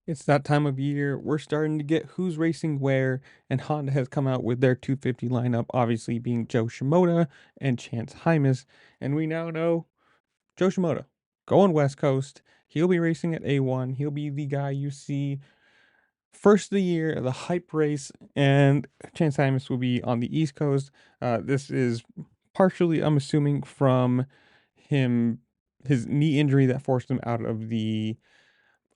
It's that time of year. We're starting to get who's racing where, and Honda has come out with their 250 lineup, obviously being Joe Shimoda and Chance Hymas. And we now know Joe Shimoda going West Coast. He'll be racing at A1. He'll be the guy you see first of the year, the hype race, and Chance Hymas will be on the East Coast. This is partially, I'm assuming, from him his knee injury that forced him out of the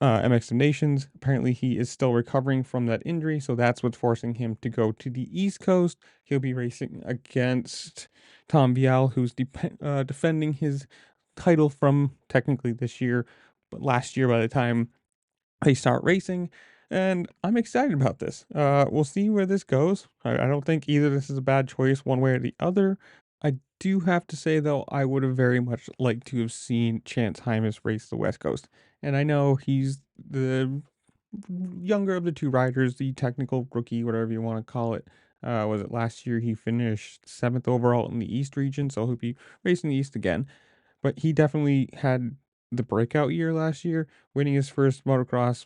MX Nations. Apparently, he is still recovering from that injury, so that's what's forcing him to go to the East Coast. He'll be racing against Tom Vial, who's defending his title from technically this year, but last year by the time they start racing. And I'm excited about this. We'll see where this goes. I don't think either this is a bad choice one way or the other. I do have to say though, I would have very much liked to have seen Chance Hymas race the West Coast. And I know he's the younger of the two riders, the technical rookie, whatever you want to call it. Was it last year he finished seventh overall in the East region, so he'll be racing the East again. But he definitely had the breakout year last year, winning his first motocross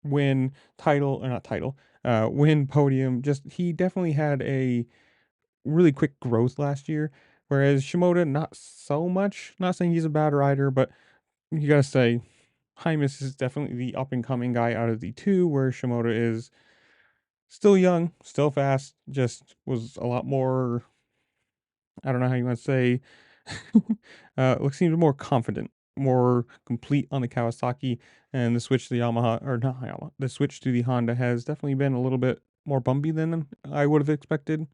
win, title or not title, win podium. Just he definitely had a really quick growth last year. Whereas Shimoda, not so much. Not saying he's a bad rider, but you gotta say Hymus is definitely the up and coming guy out of the two, where Shimoda is still young, still fast, just was a lot more, I don't know how you want to say, seems more confident, more complete on the Kawasaki, and the switch to the Yamaha, or not Yamaha, the switch to the Honda has definitely been a little bit more bumpy than I would have expected.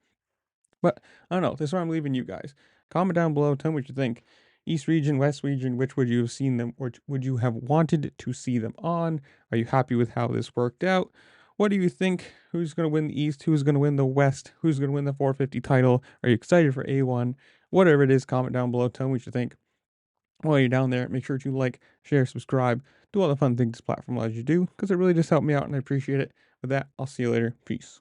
But I don't know. This is where I'm leaving you guys. Comment down below. Tell me what you think. East region, West region, which would you have seen them, or would you have wanted to see them on? Are you happy with how this worked out? What do you think? Who's going to win the East? Who's going to win the West? Who's going to win the 450 title? Are you excited for A1? Whatever it is, comment down below. Tell me what you think. While you're down there, make sure to like, share, subscribe, do all the fun things this platform allows you to do, because it really just helped me out and I appreciate it. With that, I'll see you later. Peace.